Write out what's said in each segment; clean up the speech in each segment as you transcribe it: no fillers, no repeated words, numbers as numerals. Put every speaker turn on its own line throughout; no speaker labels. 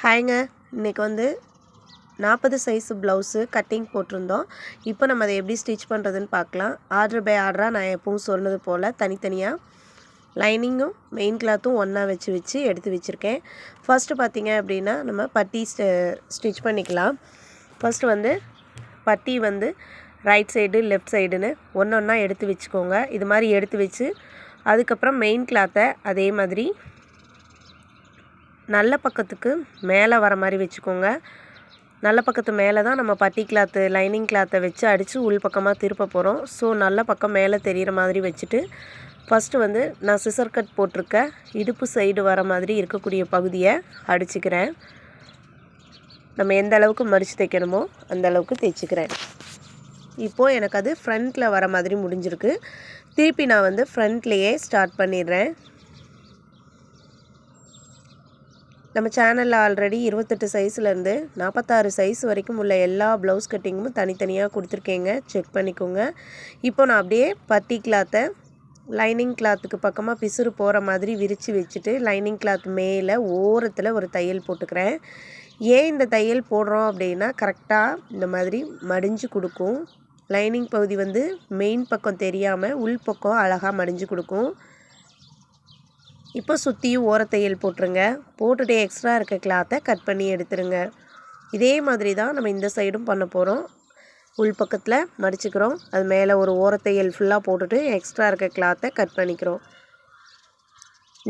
ஹாய்ங்க. இன்றைக்கி வந்து 40 size blouse cutting போட்டிருந்தோம். இப்போ நம்ம அதை எப்படி ஸ்டிச் பண்ணுறதுன்னு பார்க்கலாம். ஆர்டர் பை ஆர்டராக நான் எப்பவும் சொன்னது போல் தனித்தனியாக லைனிங்கும் மெயின் கிளாத்தும் ஒன்றா வச்சு எடுத்து வச்சுருக்கேன். ஃபஸ்ட்டு பார்த்திங்க அப்படின்னா நம்ம பட்டி ஸ்டிச் பண்ணிக்கலாம். ஃபஸ்ட்டு வந்து பட்டி வந்து ரைட் சைடு லெஃப்ட் சைடுன்னு ஒன்றா எடுத்து வச்சுக்கோங்க. இது மாதிரி எடுத்து வச்சு அதுக்கப்புறம் மெயின் கிளாத்தை அதே மாதிரி நல்ல பக்கத்துக்கு மேலே வர மாதிரி வச்சுக்கோங்க. நல்ல பக்கத்து மேலே தான் நம்ம பட்டி கிளாத்து லைனிங் கிளாத்தை வச்சு அடித்து உள் பக்கமாக திருப்ப போகிறோம். ஸோ நல்ல பக்கம் மேலே தெரிகிற மாதிரி வச்சுட்டு ஃபஸ்ட்டு வந்து நான் சிசர் கட் போட்டிருக்க இடுப்பு சைடு வர மாதிரி இருக்கக்கூடிய பகுதியை அடிச்சுக்கிறேன். நம்ம எந்த அளவுக்கு மடித்து தைக்கணுமோ அந்த அளவுக்கு தைச்சிக்கிறேன். இப்போது எனக்கு அது ஃப்ரண்ட்டில் வர மாதிரி முடிஞ்சிருக்கு. திருப்பி நான் வந்து ஃப்ரண்ட்லேயே ஸ்டார்ட் பண்ணிடுறேன். நம்ம சேனலில் ஆல்ரெடி 28 சைஸ்லேருந்து 46 சைஸ் வரைக்கும் உள்ள எல்லா ப்ளவுஸ் கட்டிங்கும் தனித்தனியாக கொடுத்துருக்கேங்க. செக் பண்ணிக்கோங்க. இப்போ நான் அப்படியே பட்டி கிளாத்தை லைனிங் கிளாத்துக்கு பக்கமாக பிசுறு போகிற மாதிரி விரித்து வச்சுட்டு லைனிங் கிளாத் மேலே ஓரத்தில் ஒரு தையல் போட்டுக்கிறேன். ஏன் இந்த தையல் போடுறோம் அப்படின்னா கரெக்டாக இந்த மாதிரி மடிஞ்சு கொடுக்கும். லைனிங் பகுதி வந்து மெயின் பக்கம் தெரியாமல் உள் பக்கம் அழகாக மடிஞ்சு கொடுக்கும். இப்போ சுற்றியும் ஓரத்தையல் போட்டுருங்க. போட்டுட்டு எக்ஸ்ட்ரா இருக்க கிளாத்தை கட் பண்ணி எடுத்துருங்க. இதே மாதிரி தான் நம்ம இந்த சைடும் பண்ண போகிறோம். உள் பக்கத்தில் மடிச்சுக்கிறோம். அது மேலே ஒரு ஓரத்தையல் ஃபுல்லாக போட்டுட்டு எக்ஸ்ட்ரா இருக்க கிளாத்தை கட் பண்ணிக்கிறோம்.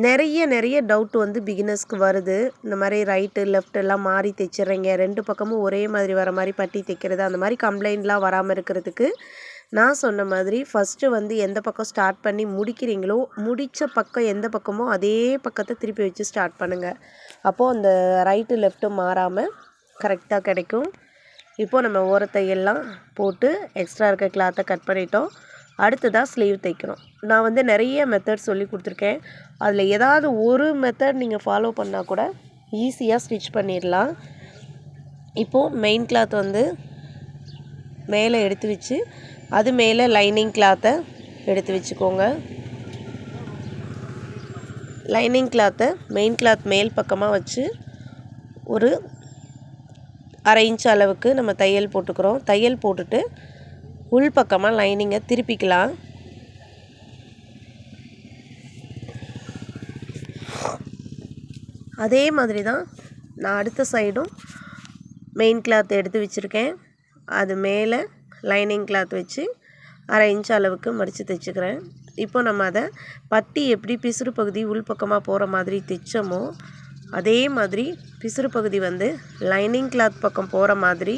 நிறைய டவுட் வந்து பிகினர்ஸ்க்கு வருது. இந்த மாதிரி ரைட்டு லெஃப்ட் எல்லாம் மாறி தைச்சிட்றீங்க, 2 பக்கமும் ஒரே மாதிரி வர மாதிரி பட்டி தைக்கிறது, அந்த மாதிரி கம்ப்ளைண்ட்லாம் வராமல் இருக்கிறதுக்கு நான் சொன்ன மாதிரி ஃபஸ்ட்டு வந்து எந்த பக்கம் ஸ்டார்ட் பண்ணி முடிக்கிறீங்களோ முடித்த பக்கம் எந்த பக்கமோ அதே பக்கத்தை திருப்பி வச்சு ஸ்டார்ட் பண்ணுங்கள். அப்போது அந்த ரைட்டு லெஃப்ட்டு மாறாமல் கரெக்டாக கிடைக்கும். இப்போது நம்ம ஓரத்தையெல்லாம் போட்டு எக்ஸ்ட்ரா இருக்க கிளாத்தை கட் பண்ணிட்டோம். அடுத்ததாக ஸ்லீவ் தைக்கிறோம். நான் வந்து நிறைய மெத்தட் சொல்லி கொடுத்துருக்கேன். அதில் ஏதாவது ஒரு மெத்தட் நீங்கள் ஃபாலோ பண்ணால் கூட ஈஸியாக ஸ்டிச் பண்ணிடலாம். இப்போது மெயின் கிளாத் வந்து மேலே எடுத்து வச்சு அது மேலே லைனிங் கிளாத்தை எடுத்து வச்சுக்கோங்க. லைனிங் கிளாத்தை மெயின் கிளாத் மேல் பக்கமாக வச்சு ஒரு 1/2 இன்ச் அளவுக்கு நம்ம தையல் போட்டுக்கிறோம். தையல் போட்டுட்டு உள் பக்கமாக லைனிங்கை திருப்பிக்கலாம். அதே மாதிரி தான் நான் அடுத்த சைடும் மெயின் கிளாத் எடுத்து வச்சுருக்கேன். அது மேலே லைனிங் கிளாத் வச்சு 1/2 இன்ச் அளவுக்கு மடித்து தைச்சிக்கிறேன். இப்போ நம்ம அதை பட்டி எப்படி பிசுறு பகுதி உள் பக்கமாக போகிற மாதிரி தைச்சோமோ அதே மாதிரி பிசுறு பகுதி வந்து லைனிங் கிளாத் பக்கம் போகிற மாதிரி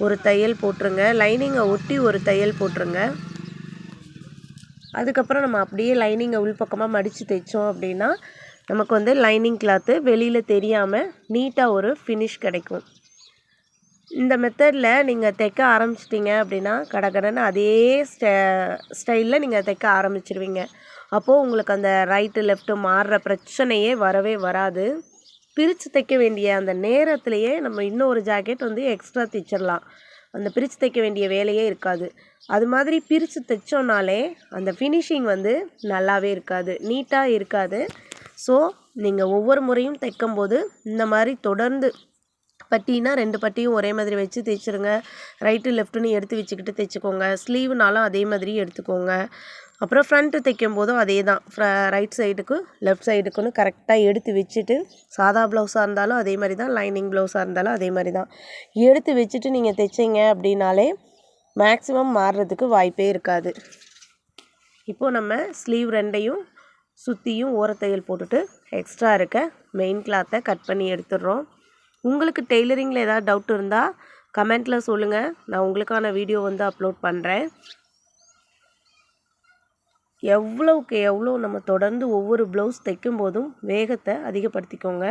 ஒரு தையல் போட்டுருங்க. லைனிங்கை ஒட்டி ஒரு தையல் போட்டுருங்க. அதுக்கப்புறம் நம்ம அப்படியே லைனிங்கை உள் பக்கமாக மடித்து தைச்சோம் அப்படின்னா நமக்கு வந்து லைனிங் கிளாத்து வெளியில் தெரியாமல் நீட்டாக ஒரு ஃபினிஷ் கிடைக்கும். இந்த மெத்தடில் நீங்கள் தைக்க ஆரம்பிச்சிட்டிங்க அப்படின்னா கடகடன்னு அதே ஸ்டைலில் நீங்கள் தைக்க ஆரம்பிச்சிருவீங்க. அப்போது உங்களுக்கு அந்த ரைட்டு லெஃப்ட்டு மாறுற பிரச்சனையே வரவே வராது. பிரித்து தைக்க வேண்டிய அந்த நேரத்துலையே நம்ம இன்னொரு ஜாக்கெட் வந்து எக்ஸ்ட்ரா தைச்சிடலாம். அந்த பிரித்து தைக்க வேண்டிய வேலையே இருக்காது. அது மாதிரி பிரித்து தைச்சோன்னாலே அந்த ஃபினிஷிங் வந்து நல்லாவே இருக்காது, நீட்டாக இருக்காது. ஸோ நீங்கள் ஒவ்வொரு முறையும் தைக்கும்போது இந்த மாதிரி தொடர்ந்து பட்டினா 2 பட்டியும் ஒரே மாதிரி வச்சு தைச்சிருங்க. ரைட்டு லெஃப்ட்டுன்னு எடுத்து வச்சுக்கிட்டு தைச்சிக்கோங்க. ஸ்லீவ்னாலும் அதே மாதிரி எடுத்துக்கோங்க. அப்புறம் ஃப்ரண்ட்டு தைக்கும் போதும் அதே தான் ரைட் சைடுக்கு லெஃப்ட் சைடுக்குன்னு கரெக்டாக எடுத்து வச்சுட்டு சாதா ப்ளவுஸாக இருந்தாலும் அதே மாதிரி தான், லைனிங் ப்ளவுஸாக இருந்தாலும் அதே மாதிரி தான் எடுத்து வச்சுட்டு நீங்கள் தைச்சிங்க அப்படின்னாலே மேக்ஸிமம் மாறுறதுக்கு வாய்ப்பே இருக்காது. இப்போது நம்ம ஸ்லீவ் 2ஐயும் சுற்றியும் ஓரத்தையல் போட்டுட்டு எக்ஸ்ட்ரா இருக்க மெயின் கிளாத்தை கட் பண்ணி எடுத்துடுறோம். உங்களுக்கு டெய்லரிங்கில் ஏதாவது டவுட் இருந்தால் கமெண்ட்டில் சொல்லுங்கள். நான் உங்களுக்கான வீடியோ வந்து அப்லோட் பண்ணுறேன். எவ்வளோக்கு எவ்வளோ நம்ம தொடர்ந்து ஒவ்வொரு ப்ளவுஸ் தைக்கும் போதும் வேகத்தை அதிகப்படுத்திக்கோங்க.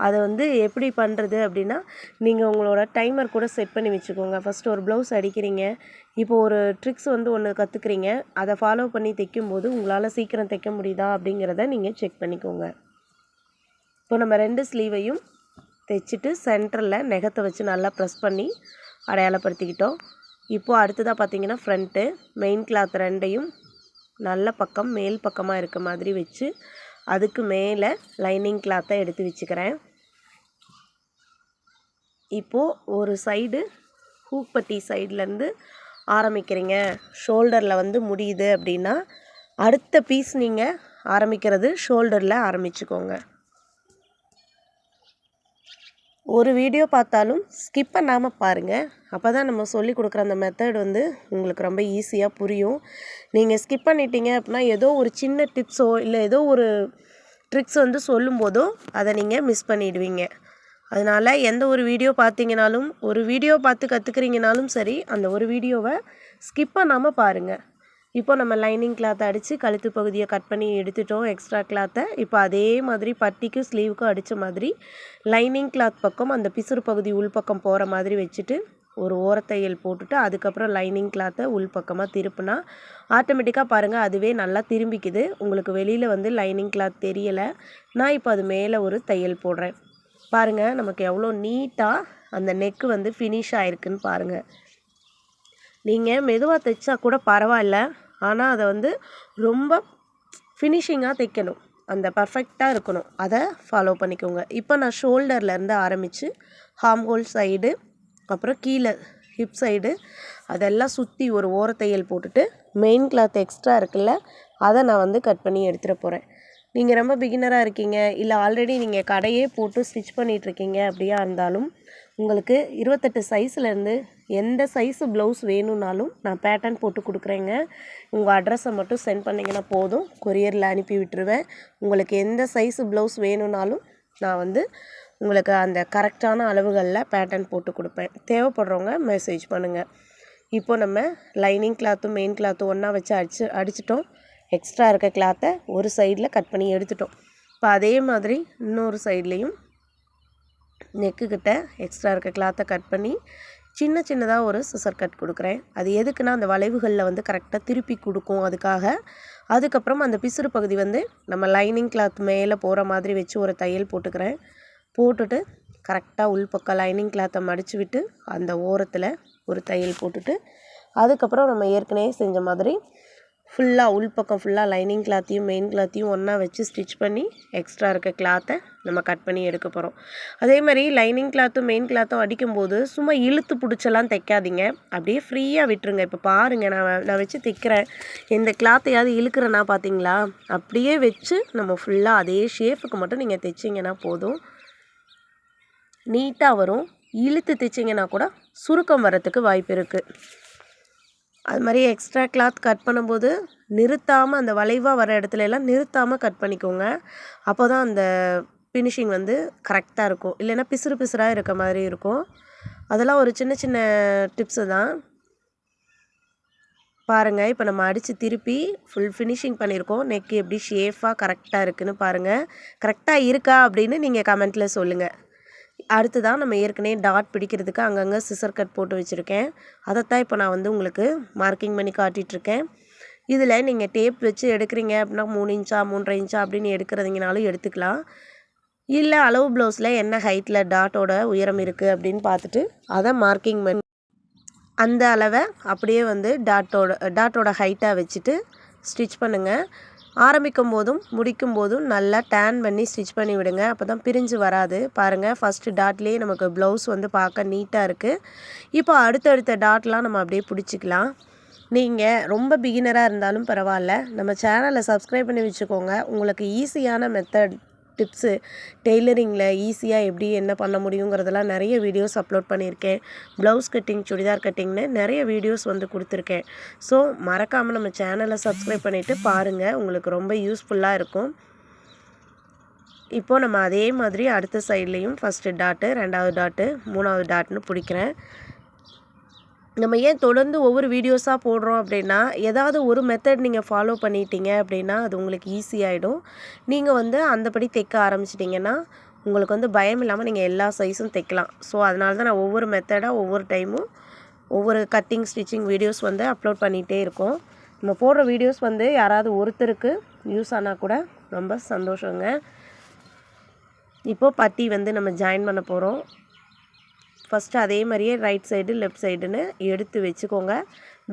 அதை வந்து எப்படி பண்ணுறது அப்படின்னா நீங்கள் உங்களோட டைமர் கூட செட் பண்ணி வச்சுக்கோங்க. ஃபஸ்ட்டு ஒரு ப்ளவுஸ் அடிக்கிறீங்க, இப்போ ஒரு ட்ரிக்ஸ் வந்து ஒன்று கற்றுக்குறீங்க, அதை ஃபாலோ பண்ணி தைக்கும்போது உங்களால் சீக்கிரம் தைக்க முடியுதா அப்படிங்கிறத நீங்கள் செக் பண்ணிக்கோங்க. இப்போ நம்ம 2 ஸ்லீவையும் தைச்சிட்டு சென்டரில் நெகத்தை வச்சு நல்லா ப்ரெஸ் பண்ணி அடையாளப்படுத்திக்கிட்டோம். இப்போது அடுத்ததாக பார்த்திங்கன்னா ஃப்ரண்ட்டு மெயின் கிளாத் 2ஐயும் நல்ல பக்கம் மேல் பக்கமாக இருக்க மாதிரி வச்சு அதுக்கு மேலே லைனிங் கிளாத்தை எடுத்து வச்சுக்கிறேன். இப்போது ஒரு சைடு ஹூக் பட்டி சைட்லேருந்து ஆரம்பிக்கிறீங்க, ஷோல்டரில் வந்து முடியுது அப்படின்னா அடுத்த பீஸ் நீங்கள் ஆரம்பிக்கிறது ஷோல்டரில் ஆரம்பிச்சுக்கோங்க. ஒரு வீடியோ பார்த்தாலும் ஸ்கிப் பண்ணாமல் பாருங்கள். அப்போ தான் நம்ம சொல்லி கொடுக்குற அந்த மெத்தட் வந்து உங்களுக்கு ரொம்ப ஈஸியாக புரியும். நீங்கள் ஸ்கிப் பண்ணிட்டீங்க அப்படின்னா ஏதோ ஒரு சின்ன டிப்ஸோ இல்லை ஏதோ ஒரு ட்ரிக்ஸ் வந்து சொல்லும்போதோ அதை நீங்கள் மிஸ் பண்ணிடுவீங்க. அதனால் எந்த ஒரு வீடியோ பார்த்தீங்கனாலும், ஒரு வீடியோ பார்த்து கற்றுக்குறீங்கனாலும் சரி, அந்த ஒரு வீடியோவை ஸ்கிப் பண்ணாமல் பாருங்கள். இப்போ நம்ம லைனிங் கிளாத்தை அடித்து கழுத்து பகுதியை கட் பண்ணி எடுத்துட்டோம் எக்ஸ்ட்ரா கிளாத்தை. இப்போ அதே மாதிரி பட்டிக்கும் ஸ்லீவுக்கும் அடித்த மாதிரி லைனிங் கிளாத் பக்கம் அந்த பிசுறு பகுதி உள்பக்கம் போகிற மாதிரி வச்சுட்டு ஒரு ஓரத்தையல் போட்டுட்டு அதுக்கப்புறம் லைனிங் கிளாத்தை உள்பக்கமாக திருப்பினா ஆட்டோமேட்டிக்காக பாருங்கள் அதுவே நல்லா திரும்பிக்குது. உங்களுக்கு வெளியில் வந்து லைனிங் கிளாத் தெரியலை. நான் இப்போ அது மேலே ஒரு தையல் போடுறேன். பாருங்கள் நமக்கு எவ்வளோ நீட்டாக அந்த நெக்கு வந்து ஃபினிஷ் ஆகிருக்குன்னு பாருங்கள். நீங்கள் மெதுவாக தைச்சா கூட பரவாயில்ல, ஆனால் அதை வந்து ரொம்ப ஃபினிஷிங்காக தைக்கணும், அந்த பர்ஃபெக்டாக இருக்கணும், அதை ஃபாலோ பண்ணிக்கோங்க. இப்போ நான் ஷோல்டர்லேருந்து ஆரம்பித்து ஹார்ம் ஹோல் சைடு அப்புறம் கீழே ஹிப் சைடு அதெல்லாம் சுற்றி ஒரு ஓரத்தையல் போட்டுட்டு மெயின் கிளாத் எக்ஸ்ட்ரா இருக்குல்ல அதை நான் வந்து கட் பண்ணி எடுத்துகிட்டு போகிறேன். நீங்கள் ரொம்ப பிகினராக இருக்கீங்க, இல்லை ஆல்ரெடி நீங்கள் கடையே போட்டு ஸ்டிச் பண்ணிகிட்ருக்கீங்க அப்படியா இருந்தாலும் உங்களுக்கு 28 சைஸ்லேருந்து எந்த சைஸு ப்ளவுஸ் வேணும்னாலும் நான் பேட்டர்ன் போட்டு கொடுக்குறேங்க. உங்கள் அட்ரஸை மட்டும் சென்ட் பண்ணிங்கன்னா போதும், கொரியரில் அனுப்பி விட்டுருவேன். உங்களுக்கு எந்த சைஸு ப்ளவுஸ் வேணும்னாலும் நான் வந்து உங்களுக்கு அந்த கரெக்டான அளவுகளில் பேட்டர்ன் போட்டு கொடுப்பேன். தேவைப்படுறவங்க மெசேஜ் பண்ணுங்கள். இப்போ நம்ம லைனிங் கிளாத்தும் மெயின் கிளாத்தும் ஒன்றா வச்சு அடிச்சிட்டோம். எக்ஸ்ட்ரா இருக்க கிளாத்தை ஒரு சைடில் கட் பண்ணி எடுத்துட்டோம். இப்போ அதே மாதிரி இன்னொரு சைட்லேயும் நெக்குக்கிட்ட எக்ஸ்ட்ரா இருக்க கிளாத்தை கட் பண்ணி சின்ன சின்னதாக ஒரு சிசர் கட் கொடுக்குறேன். அது எதுக்குன்னா அந்த வளைவுகளில் வந்து கரெக்டாக திருப்பி கொடுக்கும் அதுக்காக. அதுக்கப்புறம் அந்த பிசுறு பகுதி வந்து நம்ம லைனிங் கிளாத் மேலே போகிற மாதிரி வச்சு ஒரு தையல் போட்டுக்கிறேன். போட்டுட்டு கரெக்டாக உள்பக்கம் லைனிங் கிளாத்தை மடித்து விட்டு அந்த ஓரத்தில் ஒரு தையல் போட்டுட்டு அதுக்கப்புறம் நம்ம ஏற்கனவே செஞ்ச மாதிரி ஃபுல்லாக உள்பக்கம் ஃபுல்லாக லைனிங் கிளாத்தையும் மெயின் கிளாத்தையும் ஒன்றா வச்சு ஸ்டிச் பண்ணி எக்ஸ்ட்ரா இருக்க கிளாத்தை நம்ம கட் பண்ணி எடுக்க போகிறோம். அதே மாதிரி லைனிங் கிளாத்தும் மெயின் கிளாத்தும் அடிக்கும்போது சும்மா இழுத்து பிடிச்செல்லாம் தைக்காதீங்க, அப்படியே ஃப்ரீயாக விட்டுருங்க. இப்போ பாருங்கள் நான் வச்சு தைக்கிறேன், எந்த கிளாத்தையாவது இழுக்கிறேன்னா பார்த்தீங்களா, அப்படியே வச்சு நம்ம ஃபுல்லாக அதே ஷேப்புக்கு மட்டும் நீங்கள் தைச்சிங்கன்னா போதும், நீட்டாக வரும். இழுத்து தைச்சிங்கன்னா கூட சுருக்கம் வரத்துக்கு வாய்ப்பு இருக்குது. அது மாதிரி எக்ஸ்ட்ரா கிளாத் கட் பண்ணும்போது நிறுத்தாமல் அந்த வளைவாக வர இடத்துல எல்லாம் நிறுத்தாமல் கட் பண்ணிக்கோங்க. அப்போ தான் அந்த ஃபினிஷிங் வந்து கரெக்டாக இருக்கும். இல்லைன்னா பிசுறு பிசுறாக இருக்க மாதிரி இருக்கும். அதெல்லாம் ஒரு சின்ன சின்ன டிப்ஸு தான். பாருங்கள் இப்போ நம்ம அடித்து திருப்பி ஃபுல் ஃபினிஷிங் பண்ணியிருக்கோம். நெக் எப்படி ஷேஃபாக கரெக்டாக இருக்குதுன்னு பாருங்கள். கரெக்டாக இருக்கா அப்படின்னு நீங்கள் கமெண்ட்டில் சொல்லுங்கள். அடுத்ததான் நம்ம ஏற்கனவே டாட் பிடிக்கிறதுக்கு அங்கங்கே சிசர் கட் போட்டு வச்சுருக்கேன். அதைத்தான் இப்போ நான் வந்து உங்களுக்கு மார்க்கிங் பண்ணி காட்டிகிட்ருக்கேன். இதில் நீங்கள் டேப் வச்சு எடுக்கிறீங்க அப்படின்னா 3 இன்ச்சா 3.5 இன்ச்சா அப்படின்னு எடுக்கிறதுங்கனாலும் எடுத்துக்கலாம். இல்லை அளவு ப்ளவுஸில் என்ன ஹைட்டில் டாட்டோட உயரம் இருக்குது அப்படின்னு பார்த்துட்டு அதை மார்க்கிங் பண்ணி அந்த அளவை அப்படியே வந்து டாட்டோட ஹைட்டாக வச்சுட்டு ஸ்டிச் பண்ணுங்கள். ஆரம்பிக்கும் போதும் முடிக்கும் போதும் நல்லா டேன் பண்ணி ஸ்டிச் பண்ணி விடுங்க. அப்போ தான் பிரிஞ்சு வராது. பாருங்கள் ஃபஸ்ட்டு டாட்லேயே நமக்கு ப்ளவுஸ் வந்து பார்க்க நீட்டாக இருக்குது. இப்போ அடுத்தடுத்த டாட்லாம் நம்ம அப்படியே பிடிச்சிக்கலாம். நீங்கள் ரொம்ப பிகினராக இருந்தாலும் பரவாயில்ல, நம்ம சேனலை சப்ஸ்கிரைப் பண்ணி வச்சுக்கோங்க. உங்களுக்கு ஈஸியான மெத்தட் டிப்ஸு டெய்லரிங்கில் ஈஸியாக எப்படி என்ன பண்ண முடியுங்கிறதெல்லாம் நிறைய வீடியோஸ் அப்லோட் பண்ணியிருக்கேன். ப்ளவுஸ் கட்டிங், சுடிதார் கட்டிங்னு நிறைய வீடியோஸ் வந்து கொடுத்துருக்கேன். ஸோ மறக்காமல் நம்ம சேனலை சப்ஸ்கிரைப் பண்ணிவிட்டு பாருங்கள், உங்களுக்கு ரொம்ப யூஸ்ஃபுல்லாக இருக்கும். இப்போது நம்ம அதே மாதிரி அடுத்த சைட்லேயும் ஃபஸ்ட்டு டாட்டு, 2வது டாட்டு, 3வது டாட்னு பிடிக்கிறேன். நம்ம ஏன் தொடர்ந்து ஒவ்வொரு வீடியோஸாக போடுறோம் அப்படின்னா, ஏதாவது ஒரு மெத்தட் நீங்கள் ஃபாலோ பண்ணிட்டீங்க அப்படின்னா அது உங்களுக்கு ஈஸியாகிடும். நீங்கள் வந்து அந்தபடி தைக்க ஆரம்பிச்சிட்டிங்கன்னா உங்களுக்கு வந்து பயம் இல்லாமல் நீங்கள் எல்லா சைஸும் தைக்கலாம். ஸோ அதனால தான் நான் ஒவ்வொரு மெத்தடாக ஒவ்வொரு டைமும் ஒவ்வொரு கட்டிங் ஸ்டிச்சிங் வீடியோஸ் வந்து அப்லோட் பண்ணிகிட்டே இருக்கோம். நம்ம போடுற வீடியோஸ் வந்து யாராவது ஒருத்தருக்கு யூஸ் ஆனால் கூட ரொம்ப சந்தோஷங்க. இப்போது பட்டி வந்து நம்ம ஜாயின் பண்ண போகிறோம். ஃபஸ்ட்டு அதே மாதிரியே ரைட் சைடு லெஃப்ட் சைடுன்னு எடுத்து வச்சுக்கோங்க.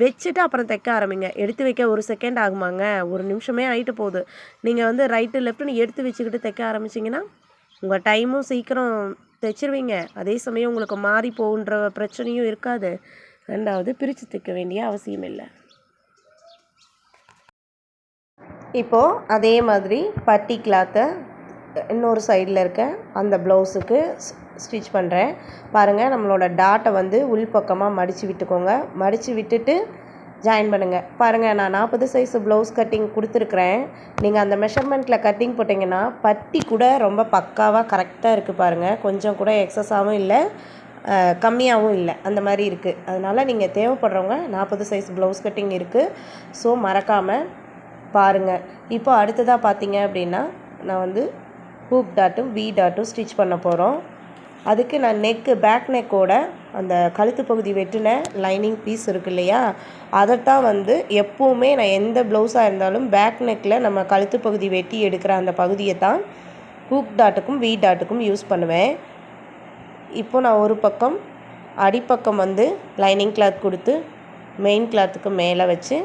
வச்சுட்டு அப்புறம் தைக்க ஆரம்பிங்க. எடுத்து வைக்க 1 செகண்ட் ஆகுமாங்க? 1 நிமிஷமே ஆகிட்டு போகுது. நீங்கள் வந்து ரைட்டு லெஃப்ட்டுன்னு எடுத்து வச்சுக்கிட்டு தைக்க ஆரம்பிச்சிங்கன்னா உங்கள் டைமும் சீக்கிரம் தைச்சிருவீங்க. அதே சமயம் உங்களுக்கு மாறி போகுன்ற பிரச்சனையும் இருக்காது. 2வது பிரித்து தைக்க வேண்டிய அவசியம் இல்லை. இப்போது அதே மாதிரி பட்டி கிளாத்தை இன்னொரு சைடில் இருக்க அந்த ப்ளவுஸுக்கு ஸ்டிச் பண்ணுறேன். பாருங்கள், நம்மளோட டாட்டை வந்து உள்பக்கமாக மடித்து விட்டுக்கோங்க. மடித்து விட்டுட்டு ஜாயின் பண்ணுங்கள். பாருங்கள், நான் 40 சைஸ் ப்ளவுஸ் கட்டிங் கொடுத்துருக்குறேன். நீங்கள் அந்த மெஷர்மெண்ட்டில் கட்டிங் போட்டிங்கன்னா பட்டி கூட ரொம்ப பக்காவாக கரெக்டாக இருக்குது. பாருங்கள், கொஞ்சம் கூட எக்ஸஸாகவும் இல்லை, கம்மியாகவும் இல்லை, அந்த மாதிரி இருக்குது. அதனால் நீங்கள் தேவைப்படுறவங்க 40 சைஸ் ப்ளவுஸ் கட்டிங் இருக்குது. ஸோ மறக்காமல் பாருங்கள். இப்போ அடுத்ததாக பார்த்தீங்க அப்படின்னா நான் வந்து ஹூக் டாட்டும் வி டாட்டும் ஸ்டிச் பண்ண போகிறோம். அதுக்கு நான் பேக் நெக்கோட அந்த கழுத்து பகுதி வெட்டின லைனிங் பீஸ் இருக்குது இல்லையா, அதைத்தான் வந்து எப்போவுமே நான் எந்த ப்ளவுஸாக இருந்தாலும் பேக் நெக்கில் நம்ம கழுத்து பகுதி வெட்டி எடுக்கிற அந்த பகுதியை தான் ஹூக் டாட்டுக்கும் வி டாட்டுக்கும் யூஸ் பண்ணுவேன். இப்போ நான் ஒரு பக்கம் அடிப்பக்கம் வந்து லைனிங் கிளாத் கொடுத்து மெயின் கிளாத்துக்கு மேலே வச்சு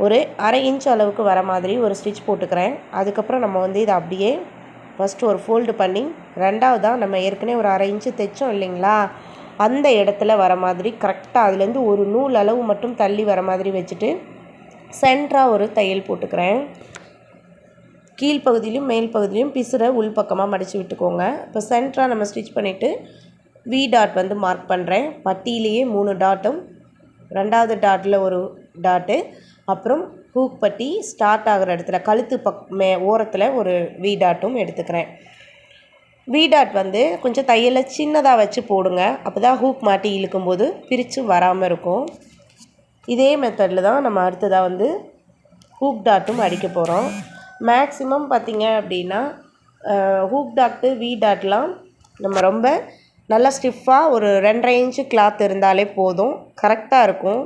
ஒரு 1/2 இன்ச் அளவுக்கு வர மாதிரி ஒரு ஸ்டிச் போட்டுக்கிறேன். அதுக்கப்புறம் நம்ம வந்து இதை அப்படியே ஃபஸ்ட்டு ஒரு ஃபோல்டு பண்ணி, ரெண்டாவதாக நம்ம ஏற்கனவே ஒரு 1/2 இன்ச்சு தைச்சோம் இல்லைங்களா, அந்த இடத்துல வர மாதிரி கரெக்டாக அதுலேருந்து ஒரு நூல் அளவு மட்டும் தள்ளி வர மாதிரி வச்சுட்டு சென்டராக ஒரு தையல் போட்டுக்கிறேன். கீழ்ப்பகுதியிலும் மேல் பகுதியிலும் பிசுரை உள்பக்கமாக மடித்து விட்டுக்கோங்க. இப்போ சென்டராக நம்ம ஸ்டிச் பண்ணிவிட்டு வி டாட் வந்து மார்க் பண்ணுறேன். பட்டியிலேயே 3 டாட்டும், 2வது டாட்டில் ஒரு டாட்டு, அப்புறம் ஹூக் பட்டி ஸ்டார்ட் ஆகிற இடத்துல கழுத்து ஓரத்தில் ஒரு வி டாட்டும் எடுத்துக்கிறேன். வி டாட் வந்து கொஞ்சம் தையலை சின்னதாக வச்சு போடுங்க. அப்போ தான் ஹூக் மாட்டி இழுக்கும்போது பிரித்து வராமல் இருக்கும். இதே மெத்தடில் தான் நம்ம அடுத்ததாக வந்து ஹூக் டாட்டும் அடிக்க போகிறோம். மேக்ஸிமம் பார்த்திங்க அப்படின்னா ஹூக் டாட்டு வி டாட்லாம் நம்ம ரொம்ப நல்லா ஸ்டிஃபாக ஒரு 2.5 இன்ச்சு கிளாத் இருந்தாலே போதும், கரெக்டாக இருக்கும்.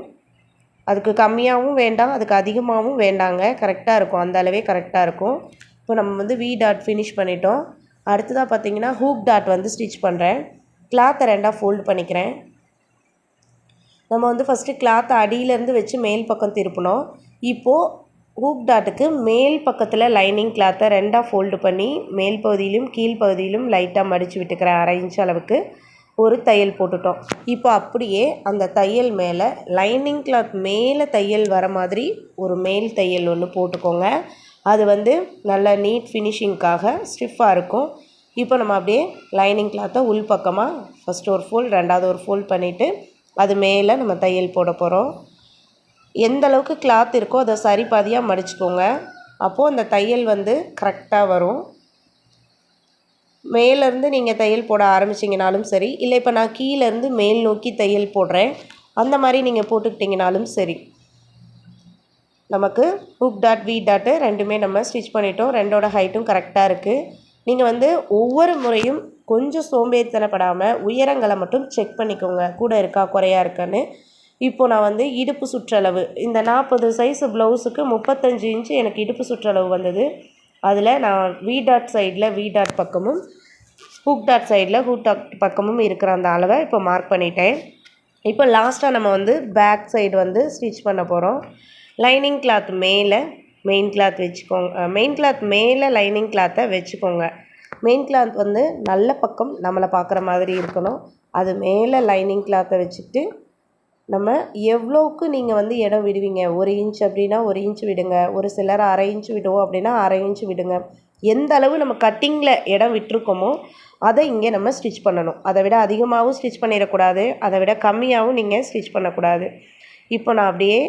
அதுக்கு கம்மியாகவும் வேண்டாம், அதுக்கு அதிகமாகவும் வேண்டாங்க, கரெக்டாக இருக்கும், அந்த அளவே கரெக்டாக இருக்கும். இப்போ நம்ம வந்து வி டாட் ஃபினிஷ் பண்ணிட்டோம். அடுத்ததாக பார்த்திங்கன்னா ஹூக் டாட் வந்து ஸ்டிச் பண்ணுறேன். கிளாத்தை 2ஆக ஃபோல்டு பண்ணிக்கிறேன். நம்ம வந்து ஃபஸ்ட்டு கிளாத்தை அடியிலேருந்து வச்சு மேல் பக்கம் திருப்பினோம். இப்போது ஹூக் டாட்டுக்கு மேல் பக்கத்தில் லைனிங் கிளாத்தை 2ஆக ஃபோல்டு பண்ணி மேல் பகுதியிலும் கீழ்ப்பகுதியிலும் லைட்டாக மடித்து விட்டுக்கிறேன். 1/2 இன்ச் அளவுக்கு ஒரு தையல் போட்டுட்டோம். இப்போ அப்படியே அந்த தையல் மேலே லைனிங் கிளாத் மேலே தையல் வர மாதிரி ஒரு மேல் தையல் ஒன்று போட்டுக்கோங்க. அது வந்து நல்ல நீட் ஃபினிஷிங்காக ஸ்டிஃபாக இருக்கும். இப்போ நம்ம அப்படியே லைனிங் கிளாத்தை உள் பக்கமாக ஃபஸ்ட்டு ஒரு ஃபோல்ட், 2வது ஒரு ஃபோல்ட் பண்ணிவிட்டு அது மேலே நம்ம தையல் போட போகிறோம். எந்த அளவுக்கு கிளாத் இருக்கோ அதை சரி பாதியாக மடிச்சுக்கோங்க. அப்போது அந்த தையல் வந்து கரெக்டாக வரும். மேலேருந்து நீங்கள் தையல் போட ஆரம்பிச்சிங்கனாலும் சரி, இல்லை இப்போ நான் கீழேருந்து மேல் நோக்கி தையல் போடுறேன், அந்த மாதிரி நீங்கள் போட்டுக்கிட்டிங்கனாலும் சரி. நமக்கு ஹூக் டாட் வி டாட்டு 2மே நம்ம ஸ்டிச் பண்ணிட்டோம். 2ஓட ஹைட்டும் கரெக்டாக இருக்குது. நீங்கள் வந்து ஒவ்வொரு முறையும் கொஞ்சம் சோம்பேறித்தனப்படாமல் உயரங்களை மட்டும் செக் பண்ணிக்கோங்க, கூட இருக்கா குறையா இருக்கான்னு. இப்போது நான் வந்து இடுப்பு சுற்றளவு, இந்த 40 சைஸு ப்ளவுஸுக்கு 35 இன்ச்சு எனக்கு இடுப்பு சுற்றளவு வந்தது. அதில் நான் வி டாட் சைடில் வி டாட் பக்கமும் ஹூக் டாட் சைடில் ஹூக் டாட் பக்கமும் இருக்கிற அந்த அளவை இப்போ மார்க் பண்ணிட்டேன். இப்போ லாஸ்ட்டாக நம்ம வந்து பேக் சைடு வந்து ஸ்டிச் பண்ண போகிறோம். லைனிங் கிளாத் மேலே மெயின் கிளாத் வச்சுக்கோங்க. மெயின் கிளாத் மேலே லைனிங் கிளாத்தை வச்சுக்கோங்க. மெயின் கிளாத் வந்து நல்ல பக்கம் நம்மளை பார்க்குற மாதிரி இருக்கணும். அது மேலே லைனிங் கிளாத்தை வச்சுட்டு நம்ம எவ்வளோக்கு நீங்கள் வந்து இடம் விடுவீங்க, 1 இன்ச் அப்படின்னா 1 இன்ச் விடுங்க, ஒரு சிலர் 1/2 இன்ச் விடுவோம் அப்படின்னா 1/2 இன்ச் விடுங்க. எந்த அளவு நம்ம கட்டிங்கில் இடம் விட்டுருக்கோமோ அதை இங்கே நம்ம ஸ்டிச் பண்ணணும். அதை விட அதிகமாகவும் ஸ்டிச் பண்ணிடக்கூடாது, அதை விட கம்மியாகவும் நீங்கள் ஸ்டிச் பண்ணக்கூடாது. இப்போ நான் அப்படியே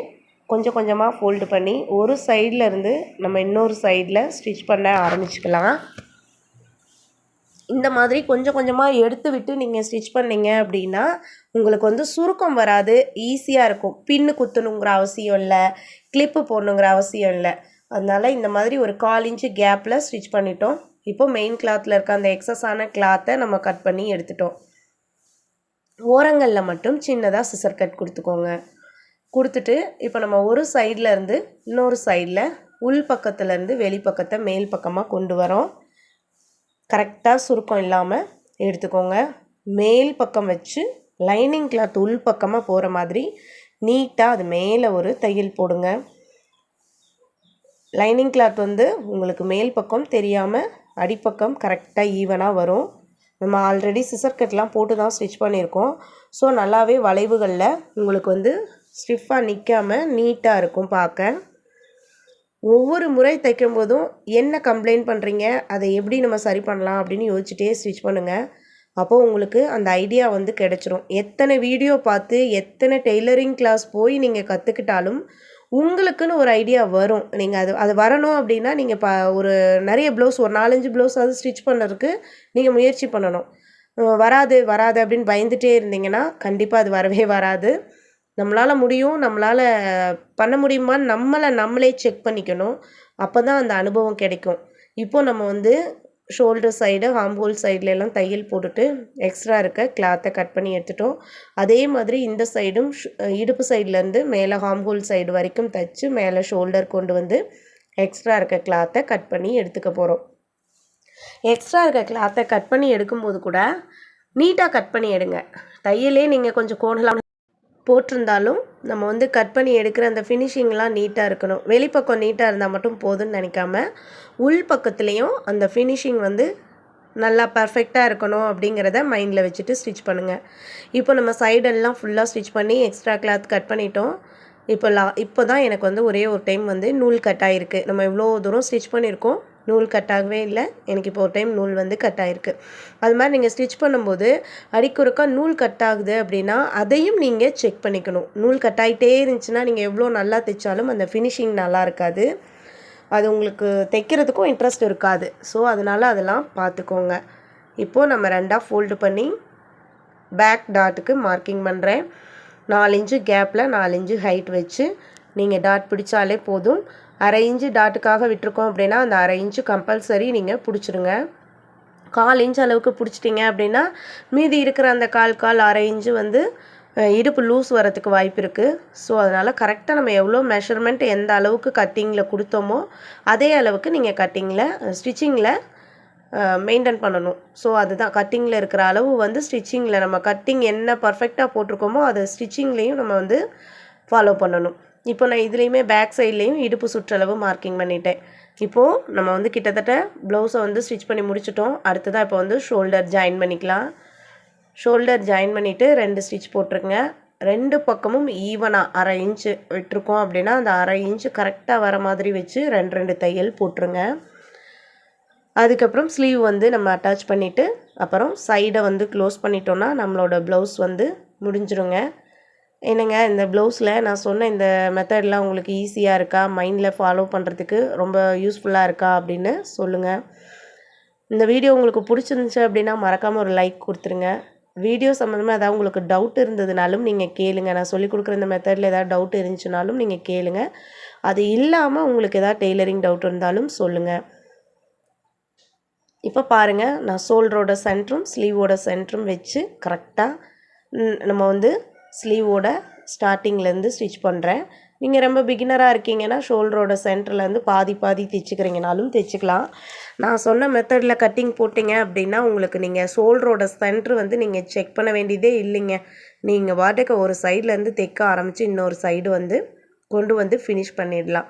கொஞ்சம் கொஞ்சமாக ஃபோல்டு பண்ணி ஒரு சைடில் இருந்து நம்ம இன்னொரு சைடில் ஸ்டிச் பண்ண ஆரம்பிச்சுக்கலாம். இந்த மாதிரி கொஞ்சம் கொஞ்சமாக எடுத்து விட்டு நீங்கள் ஸ்டிச் பண்ணிங்க அப்படின்னா உங்களுக்கு வந்து சுருக்கம் வராது, ஈஸியாக இருக்கும். பின்னு குத்தணுங்கிற அவசியம் இல்லை, கிளிப்பு போடணுங்கிற அவசியம் இல்லை. அதனால் இந்த மாதிரி ஒரு 1/4 இன்ச்சு கேப்பில் ஸ்டிச் பண்ணிட்டோம். இப்போ மெயின் கிளாத்தில் இருக்க அந்த எக்ஸஸான கிளாத்தை நம்ம கட் பண்ணி எடுத்துட்டோம். ஓரங்களில் மட்டும் சின்னதாக சிசர் கட் கொடுத்துக்கோங்க. கொடுத்துட்டு இப்போ நம்ம ஒரு சைடில் இருந்து இன்னொரு சைடில் உள் பக்கத்துலேருந்து வெளிப்பக்கத்தை மேல் பக்கமாக கொண்டு வரோம். கரெக்டாக சுருக்கம் இல்லாமல் எடுத்துக்கோங்க. மேல் பக்கம் வச்சு லைனிங் கிளாத் உள் பக்கமாக போகிற மாதிரி நீட்டாக அது மேலே ஒரு தையல் போடுங்க. லைனிங் கிளாத் வந்து உங்களுக்கு மேல் பக்கம் தெரியாமல் அடிப்பக்கம் கரெக்டாக ஈவனாக வரும். நம்ம ஆல்ரெடி சிசர் கட்லாம் போட்டு தான் ஸ்டிச் பண்ணியிருக்கோம். ஸோ நல்லாவே வளைவுகளில் உங்களுக்கு வந்து ஸ்டிஃபாக நிற்காமல் நீட்டாக இருக்கும் பார்க்க. ஒவ்வொரு முறை தைக்கும் போதும் என்ன கம்ப்ளைண்ட் பண்ணுறீங்க, அதை எப்படி நம்ம சரி பண்ணலாம் அப்படின்னு யோசிச்சுட்டே ஸ்டிச் பண்ணுங்கள். அப்போது உங்களுக்கு அந்த ஐடியா வந்து கிடச்சிரும். எத்தனை வீடியோ பார்த்து எத்தனை டெய்லரிங் கிளாஸ் போய் நீங்கள் கற்றுக்கிட்டாலும் உங்களுக்குன்னு ஒரு ஐடியா வரும். நீங்கள் அது வரணும் அப்படின்னா நீங்கள் ஒரு நிறைய ப்ளவுஸ் ஒரு 4-5 ப்ளவுஸாவது ஸ்டிச் பண்ணுறதுக்கு நீங்கள் முயற்சி பண்ணணும். வராது அப்படின்னு பயந்துகிட்டே இருந்தீங்கன்னா கண்டிப்பாக அது வரவே வராது. நம்மளால் முடியும், நம்மளால் பண்ண முடியுமான்னு நம்மளே செக் பண்ணிக்கணும். அப்போ தான் அந்த அனுபவம் கிடைக்கும். இப்போது நம்ம வந்து ஷோல்டர் சைடு, ஆர்ம் ஹோல் சைட்லலாம் தையல் போட்டுட்டு எக்ஸ்ட்ரா இருக்க கிளாத்தை கட் பண்ணி எடுத்துட்டோம். அதே மாதிரி இந்த சைடும் இடுப்பு சைட்லேருந்து மேலே ஆர்ம் ஹோல் சைடு வரைக்கும் தைச்சு மேலே ஷோல்டர் கொண்டு வந்து எக்ஸ்ட்ரா இருக்க கிளாத்தை கட் பண்ணி எடுத்துக்க போகிறோம். எக்ஸ்ட்ரா இருக்க கிளாத்தை கட் பண்ணி எடுக்கும்போது கூட நீட்டாக கட் பண்ணி எடுங்க. தையலே நீங்கள் கொஞ்சம் கோணலாம் போட்டிருந்தாலும் நம்ம வந்து கட் பண்ணி எடுக்கிற அந்த ஃபினிஷிங்லாம் நீட்டாக இருக்கணும். வெளிப்பக்கம் நீட்டாக இருந்தால் மட்டும் போதும்னு நினைக்காம உள் பக்கத்துலேயும் அந்த ஃபினிஷிங் வந்து நல்லா பர்ஃபெக்டாக இருக்கணும் அப்படிங்கிறத மைண்டில் வச்சுட்டு ஸ்டிச் பண்ணுங்கள். இப்போ நம்ம சைடெல்லாம் ஃபுல்லாக ஸ்டிச் பண்ணி எக்ஸ்ட்ரா கிளாத் கட் பண்ணிட்டோம். இப்போ தான் எனக்கு வந்து ஒரே ஒரு டைம் வந்து நூல் கட் ஆகிருக்கு. நம்ம இவ்வளோ தூரம் ஸ்டிச் பண்ணியிருக்கோம், நூல் கட் ஆகவே இல்லை. எனக்கு இப்போ ஒரு டைம் நூல் வந்து கட் ஆகிருக்கு. அது மாதிரி நீங்கள் ஸ்டிச் பண்ணும்போது அடிக்குறுக்கா நூல் கட் ஆகுது அப்படின்னா அதையும் நீங்கள் செக் பண்ணிக்கணும். நூல் கட் ஆகிட்டே இருந்துச்சுன்னா நீங்கள் எவ்வளோ நல்லா தைச்சாலும் அந்த ஃபினிஷிங் நல்லா இருக்காது. அது உங்களுக்கு தைக்கிறதுக்கும் இன்ட்ரெஸ்ட் இருக்காது. ஸோ அதனால் அதெல்லாம் பார்த்துக்கோங்க. இப்போது நம்ம 2ஆக ஃபோல்டு பண்ணி பேக் டாட்டுக்கு மார்க்கிங் பண்ணுறேன். 4 இன்ச்சு கேப்பில் 4 இன்ச்சு ஹைட் வச்சு நீங்கள் டாட் பிடிச்சாலே போதும். 1/2 இன்ச்சு டாட்டுக்காக விட்டுருக்கோம் அப்படின்னா அந்த 1/2 இன்ச்சு கம்பல்சரி நீங்கள் பிடிச்சிருங்க. 1/4 இன்ச் அளவுக்கு பிடிச்சிட்டிங்க அப்படின்னா மீதி இருக்கிற அந்த 1/4 இன்ச்சு வந்து இடுப்பு லூஸ் வரத்துக்கு வாய்ப்பு இருக்குது. ஸோ அதனால் கரெக்டாக நம்ம எவ்வளோ மெஷர்மெண்ட் எந்த அளவுக்கு கட்டிங்கில் கொடுத்தோமோ அதே அளவுக்கு நீங்கள் ஸ்டிச்சிங்கில் மெயின்டைன் பண்ணணும். ஸோ அதுதான் கட்டிங்கில் இருக்கிற அளவு வந்து ஸ்டிச்சிங்கில் நம்ம கட்டிங் என்ன பர்ஃபெக்டாக போட்டிருக்கோமோ அதை ஸ்டிச்சிங்லேயும் நம்ம வந்து ஃபாலோ பண்ணணும். இப்போ நான் இதுலேயுமே பேக் சைட்லேயும் இடுப்பு சுற்றளவு மார்க்கிங் பண்ணிட்டேன். இப்போது நம்ம வந்து கிட்டத்தட்ட ப்ளவுஸை வந்து ஸ்டிச் பண்ணி முடிச்சிட்டோம். அடுத்ததாக இப்போ வந்து ஷோல்டர் ஜாயின் பண்ணிக்கலாம். ஷோல்டர் ஜாயின் பண்ணிவிட்டு 2 ஸ்டிச் போட்டிருங்க. 2 பக்கமும் ஈவனாக 1/2 இன்ச்சு விட்டுருக்கோம் அப்படின்னா அந்த 1/2 இன்ச்சு கரெக்டாக வர மாதிரி வச்சு 2 தையல் போட்டுருங்க. அதுக்கப்புறம் ஸ்லீவ் வந்து நம்ம அட்டாச் பண்ணிவிட்டு அப்புறம் சைடை வந்து க்ளோஸ் பண்ணிட்டோன்னா நம்மளோட ப்ளவுஸ் வந்து முடிஞ்சிருங்க. என்னங்க இந்த ப்ளவுஸில் நான் சொன்ன இந்த மெத்தட்லாம் உங்களுக்கு ஈஸியாக இருக்கா, மைண்டில் ஃபாலோ பண்ணுறதுக்கு ரொம்ப யூஸ்ஃபுல்லாக இருக்கா அப்படின்னு சொல்லுங்கள். இந்த வீடியோ உங்களுக்கு பிடிச்சிருந்துச்சு அப்படின்னா மறக்காமல் ஒரு லைக் கொடுத்துருங்க. வீடியோ சம்மந்தமாக ஏதாவது உங்களுக்கு டவுட் இருந்ததுனாலும் நீங்கள் கேளுங்க. நான் சொல்லிக் கொடுக்குற இந்த மெத்தடில் ஏதாவது டவுட் இருந்துச்சுனாலும் நீங்கள் கேளுங்க. அது இல்லாமல் உங்களுக்கு ஏதாவது டெய்லரிங் டவுட் இருந்தாலும் சொல்லுங்கள். இப்போ பாருங்கள், நான் ஷோல்டரோட சென்டரும் ஸ்லீவோட சென்டரும் வச்சு கரெக்டாக நம்ம வந்து ஸ்லீவோட ஸ்டார்டிங்லேருந்து ஸ்டிச் பண்ணுறேன். நீங்கள் ரொம்ப பிகினராக இருக்கீங்கன்னா ஷோல்டரோட சென்டர்லேருந்து பாதி தைச்சிக்கிறீங்கனாலும் தைச்சிக்கலாம். நான் சொன்ன மெத்தடில் கட்டிங் போட்டிங்க அப்படின்னா உங்களுக்கு நீங்கள் ஷோல்டரோட சென்டர் வந்து நீங்கள் செக் பண்ண வேண்டியதே இல்லைங்க. நீங்கள் வாட்டுக்கு ஒரு சைட்லேருந்து தைக்க ஆரம்பித்து இன்னொரு சைடு வந்து கொண்டு வந்து ஃபினிஷ் பண்ணிடலாம்.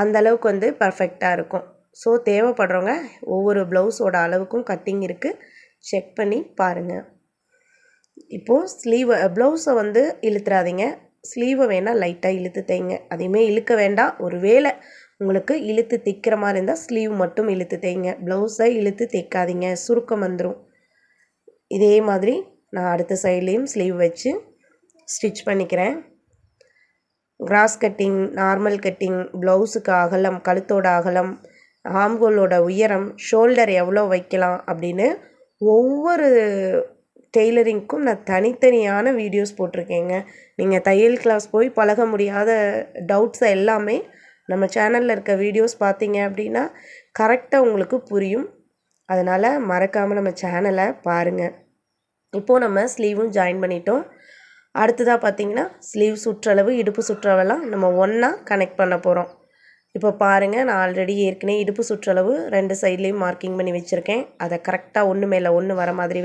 அந்தளவுக்கு வந்து பர்ஃபெக்டாக இருக்கும். ஸோ தேவைப்படுறவங்க ஒவ்வொரு ப்ளவுஸோட அளவுக்கும் கட்டிங் இருக்குது, செக் பண்ணி பாருங்கள். இப்போது ப்ளவுஸை வந்து இழுத்துறாதீங்க. ஸ்லீவை வேணால் லைட்டாக இழுத்து தைங்க. அதையுமே இழுக்க வேண்டாம். ஒரு வேளை உங்களுக்கு இழுத்து தைக்கிற மாதிரி இருந்தால் ஸ்லீவ் மட்டும் இழுத்து தைங்க. ப்ளவுஸை இழுத்து தைக்காதீங்க, சுருக்கம் வந்துடும். இதே மாதிரி நான் அடுத்த சைட்லேயும் ஸ்லீவ் வச்சு ஸ்டிச் பண்ணிக்கிறேன். கிராஸ் கட்டிங், நார்மல் கட்டிங், ப்ளவுஸுக்கு அகலம், கழுத்தோட அகலம், ஆம்கோலோட உயரம், ஷோல்டர் எவ்வளோ வைக்கலாம் அப்படின்னு ஒவ்வொரு டெய்லரிங்க்கும் நான் தனித்தனியான வீடியோஸ் போட்டிருக்கேங்க. நீங்கள் தையல் கிளாஸ் போய் பழக முடியாத டவுட்ஸை எல்லாமே நம்ம சேனலில் இருக்க வீடியோஸ் பார்த்தீங்க அப்படின்னா கரெக்டாக உங்களுக்கு புரியும். அதனால் மறக்காமல் நம்ம சேனலை பாருங்கள். இப்போது நம்ம ஸ்லீவும் ஜாயின் பண்ணிட்டோம். அடுத்ததாக பார்த்திங்கன்னா ஸ்லீவ் சுற்றளவு, இடுப்பு சுற்றளவெல்லாம் நம்ம ஒன்றா கனெக்ட் பண்ண போகிறோம். இப்போ பாருங்கள், நான் ஆல்ரெடி ஏற்கனவே இடுப்பு சுற்றளவு 2 சைட்லேயும் மார்க்கிங் பண்ணி வச்சுருக்கேன். அதை கரெக்டாக ஒன்று மேலே ஒன்று வர மாதிரி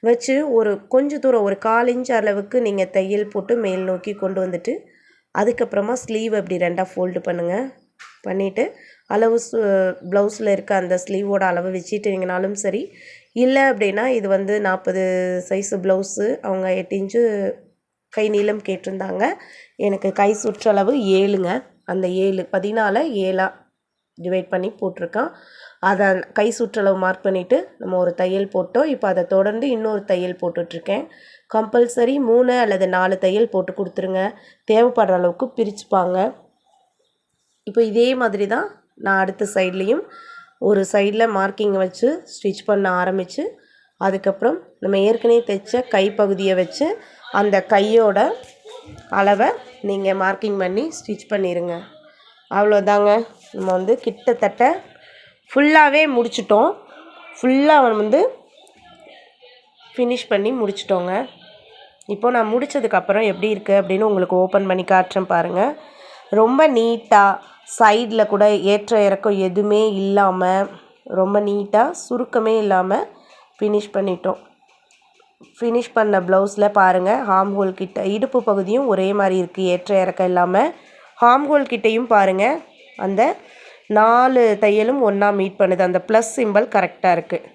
வச்சு ஒரு கொஞ்சம் தூரம் ஒரு 1/4 இன்ச் அளவுக்கு நீங்கள் தையல் போட்டு மேல் நோக்கி கொண்டு வந்துட்டு அதுக்கப்புறமா ஸ்லீவ் அப்படி 2ஆக ஃபோல்டு பண்ணுங்கள். பண்ணிவிட்டு அளவு ப்ளவுஸில் இருக்க அந்த ஸ்லீவோட அளவு வச்சுட்டிங்கனாலும் சரி, இல்லை அப்படின்னா இது வந்து 40 சைஸு ப்ளவுஸு அவங்க 8 இன்ச்சு கை நீளம் கேட்டிருந்தாங்க. எனக்கு கை சுற்றளவு 7ங்க. அந்த 7 14 7 டிவைட் பண்ணி போட்டிருக்கான். அதை கை சுற்றளவு மார்க் பண்ணிவிட்டு நம்ம ஒரு தையல் போட்டோம். இப்போ அதை தொடர்ந்து இன்னொரு தையல் போட்டுட்ருக்கேன். கம்பல்சரி 3 அல்லது 4 தையல் போட்டு கொடுத்துருங்க. தேவைப்படுற அளவுக்கு பிரிச்சுப்பாங்க. இப்போ இதே மாதிரி தான் நான் அடுத்த சைட்லேயும் ஒரு சைடில் மார்க்கிங் வச்சு ஸ்டிச் பண்ண ஆரம்பித்து, அதுக்கப்புறம் நம்ம ஏற்கனவே தைச்ச கைப்பகுதியை வச்சு அந்த கையோட அளவை நீங்கள் மார்க்கிங் பண்ணி ஸ்டிச் பண்ணிடுங்க. அவ்வளோதாங்க. நம்ம வந்து கிட்டத்தட்ட ஃபுல்லாகவே முடிச்சிட்டோம். ஃபுல்லாக வந்து ஃபினிஷ் பண்ணி முடிச்சிட்டோங்க. இப்போ நான் முடித்ததுக்கப்புறம் எப்படி இருக்குது அப்படின்னு உங்களுக்கு ஓப்பன் பண்ணி காட்டுறேன் பாருங்கள். ரொம்ப நீட்டாக சைடில் கூட ஏற்ற இறக்கம் எதுவுமே இல்லாமல் ரொம்ப நீட்டாக சுருக்கமே இல்லாமல் ஃபினிஷ் பண்ணிட்டோம். ஃபினிஷ் பண்ண ப்ளவுஸில் பாருங்கள், ஹார்ம் ஹோல் கிட்ட இடுப்பு பகுதியும் ஒரே மாதிரி இருக்குது, ஏற்ற இறக்கம் இல்லாமல். ஹார்ம் ஹோல் கிட்டையும் பாருங்கள், அந்த 4 தையலும் ஒன்றா மீட் பண்ணுது. அந்த ப்ளஸ் சிம்பிள் கரெக்டாக இருக்குது.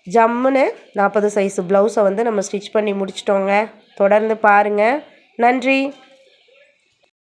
ஜம்முன்னு 40 சைஸு ப்ளவுஸை வந்து நம்ம ஸ்டிச் பண்ணி முடிச்சிட்டோங்க. தொடர்ந்து பாருங்கள். நன்றி.